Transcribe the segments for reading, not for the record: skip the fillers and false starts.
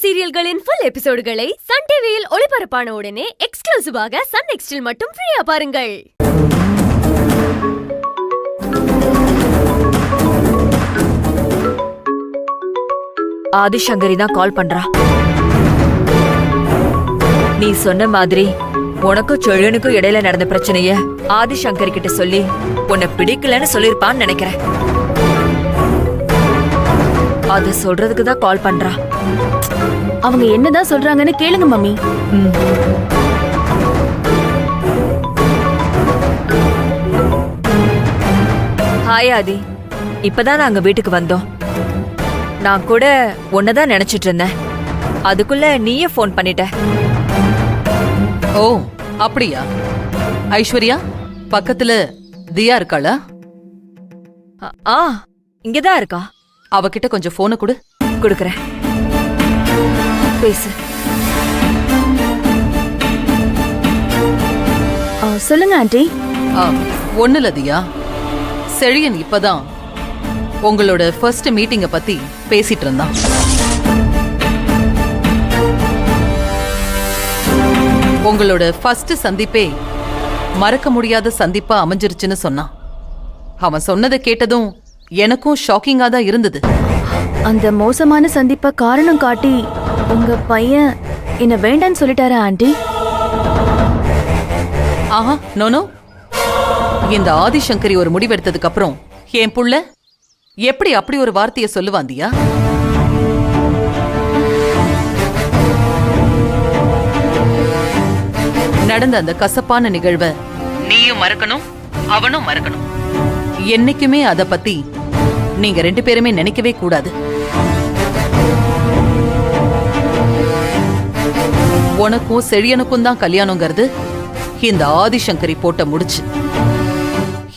சீரியல்களின் full எபிசோடுகளை Sun டிவியில் ஒளிபரப்பான உடனே எக்ஸ்க்ளூசிவாக சன் நெக்ஸ்டில் மட்டும் ஃப்ரீயா பாருங்கள். ஆதிசங்கரி தான் கால் பண்றா. நீ சொன்ன மாதிரி உனக்கும் செழியனுக்கும் இடையில நடந்த பிரச்சனைய ஆதிசங்கரி கிட்ட சொல்லி உன்னை பிடிக்கலன்னு சொல்லிருப்பான்னு நினைக்கிறேன். அத சொல்றதுக்கு தான் கால் பண்றா. அவங்க என்னதான் சொல்றாங்கன்னு கேளுங்க மம்மி. ஹாய் ஆதி, இப்பதான் நாங்க வீட்டுக்கு வந்தோம். நான் கூட உன்னதான் நினைச்சிட்டு இருந்தேன். அதுக்குள்ள நீயே போன் பண்ணிட்ட. ஓ அப்படியா? ஐஸ்வர்யா பக்கத்துல தியா இருக்காளா? ஆ, இங்கதான் இருக்கா. அவகிட்ட கொஞ்சம் போனை கொடு. கொடுக்கறேன், பேசு. சொல்லுங்க ஆண்டி. ஒண்ணுல தியா, செழியன் இப்பதான் உங்களோட ஃபர்ஸ்ட் மீட்டிங்க பத்தி பேசிட்டு இருந்தான். உங்களோட ஃபர்ஸ்ட் சந்திப்பே மறக்க முடியாத சந்திப்பா அமைஞ்சிருச்சுன்னு சொன்னான். அவன் சொன்னதை கேட்டதும் எனக்கும் ஷாக்கிங்கா தான் இருந்தது. அந்த மோசமான சந்திப்ப காரணம் காட்டி உங்க பையன் என்ன வேண்டான்னு சொல்லிட்டாரா ஆண்டி? ஆஹா, நோனோ. இந்த ஆதிசங்கரி ஒரு முடிவெடுத்ததுக்கு அப்புறம் என் புள்ள எப்படி அப்படி ஒரு வார்த்தையை சொல்லுவாந்தியா? நடந்த அந்த கசப்பான நிகழ்வை நீயும் மறக்கணும், அவனும் மறக்கணும். என்னைக்குமே அத பத்தி நீங்க ரெண்டு பேருமே நினைக்கவே கூடாது. உனக்கும் செழியனுக்கும் தான் கல்யாணங்கிறது இந்த ஆதிசங்கரி போட்ட முடிச்சு.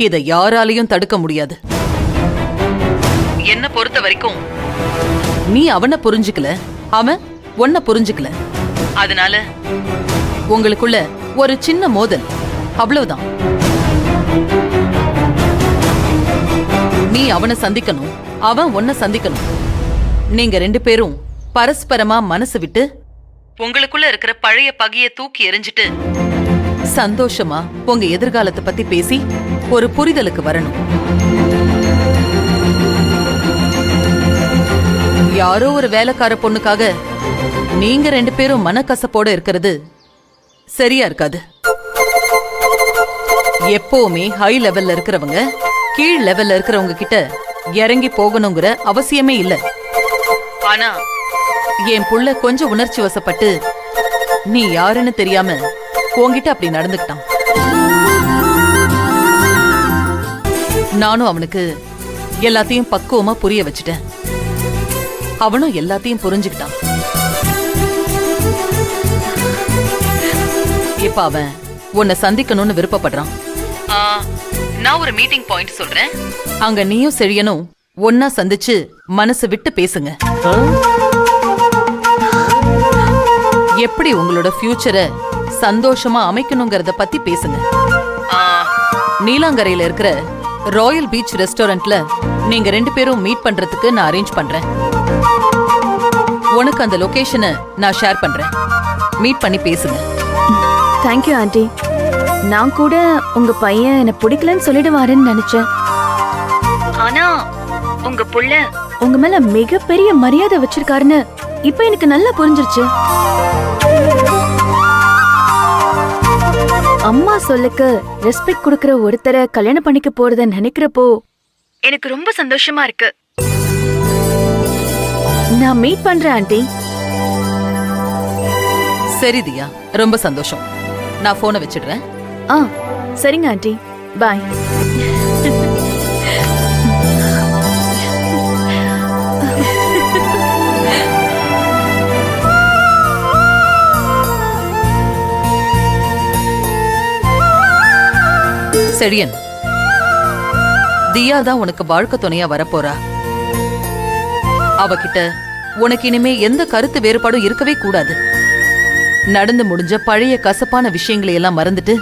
இத யாராலையும் தடுக்க முடியாது. என்ன பொறுத்த வரைக்கும் நீ அவனை புரிஞ்சுக்கல, அவன் உன்னை புரிஞ்சுக்கல. அதனால உங்களுக்குள்ள ஒரு சின்ன மோதல், அவ்வளவுதான். நீ அவனை சந்திக்கணும், அவன் உன்னை சந்திக்கணும். நீங்க ரெண்டு பேரும் பரஸ்பரமா மனசு விட்டு உங்களுக்குள்ள இருக்கிற பழைய பகைய தூக்கி எறிஞ்சிட்டு சந்தோஷமா உங்க எதிர்காலத்தை பத்தி பேசி ஒரு புரிதலுக்கு வரணும். யாரோ ஒரு வேலைக்கார பொண்ணுக்காக நீங்க ரெண்டு பேரும் மனக்கசப்போட இருக்கிறது சரியா இருக்காது. எப்பவுமே ஹை லெவல்ல இருக்கிறவங்க கீழ் லெவல்ல இருக்கிறவங்க கிட்ட இறங்கி போகணுங்கிற அவசியமே இல்ல. ஆனா என் புள்ள கொஞ்சம் உணர்ச்சி வசப்பட்டு நீ யாருன்னு தெரியாம உன்கிட்ட அப்படி நடந்துக்கிட்டான். நானும் அவனுக்கு எல்லாத்தையும் பக்குவமா புரிய வச்சுட்டேன். அவனும் எல்லாத்தையும் புரிஞ்சுக்கிட்டான். இப்ப அவன் உன்னை சந்திக்கணும்னு விருப்பப்படுறான். நான் ஒரு மீட்டிங் பாயிண்ட் சொல்றேன். அங்க நீயும் செழியனும் ஒன்னா சந்திச்சு மனசு விட்டு பேசுங்க. எப்படி உங்களோட ஃபியூச்சரை சந்தோஷமா அமைக்கணுங்கிறத பத்தி பேசுங்க. நீலாங்கரையில இருக்கிற ராயல் பீச் ரெஸ்டாரண்ட்ல நீங்க ரெண்டு பேரும் மீட் பண்றதுக்கு நான் அரேஞ்ச் பண்றேன். உனக்கு அந்த லொகேஷனை நான் ஷேர் பண்றேன். மீட் பண்ணி பேசுங்க. Thank you aunty. நான் கூட உங்க பையன் என்ன பிடிக்கலன்னு சொல்லிடுவாருன்னு நினைச்சேன். ஆனா உங்க புள்ள உங்க மேல மிகப்பெரிய மரியாதை வச்சிருக்காருன்னு இப்ப எனக்கு நல்லா புரிஞ்சிருச்சு. அம்மா சொல்லுக்கு ரெஸ்பெக்ட் கொடுக்கற ஒருத்தரை கல்யாணம் பண்ணிக்க போறத நினைக்கிறப்போ எனக்கு ரொம்ப சந்தோஷமா இருக்கு. நான் மீட் பண்றேன் ஆண்டி. சரி தியா, ரொம்ப சந்தோஷம். நான் போனை வச்சிடுறேன். சரிங்க ஆண்டி, பாய். செழியன், தியா தான் உனக்கு வாழ்க்கை துணையா வரப்போறா. அவகிட்ட உனக்கு இனிமே எந்த கருத்து வேறுபாடும் இருக்கவே கூடாது. நடந்து முடிஞ்ச பழைய கசப்பான விஷயங்களை எல்லாம் மறந்துட்டு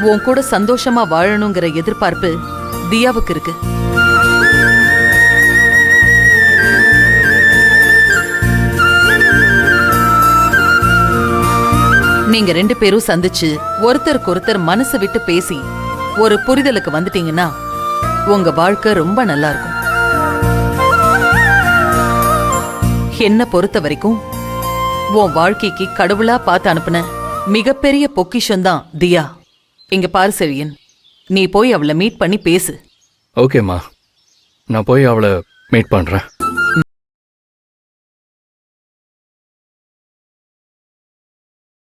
உன் கூட சந்தோஷமா வாழணுங்கிற எதிர்பார்ப்பு தியாவுக்கு இருக்கு. நீங்க 2 பேரும் சந்திச்சு ஒருத்தருக்கு ஒருத்தர் மனசு விட்டு பேசி ஒரு புரிதலுக்கு வந்துட்டீங்கன்னா உங்க வாழ்க்கை ரொம்ப நல்லா இருக்கும். என்ன பொறுத்த வரைக்கும் உன் வாழ்க்கைக்கு கடவுளா பார்த்து அனுப்புன மிகப்பெரிய பொக்கிஷம் தான் தியா. இங்க பாரு செழியன், நீ போய் அவளை மீட் பண்ணி பேசு. ஓகேம்மா, நான் போய் அவளை மீட் பண்றேன்.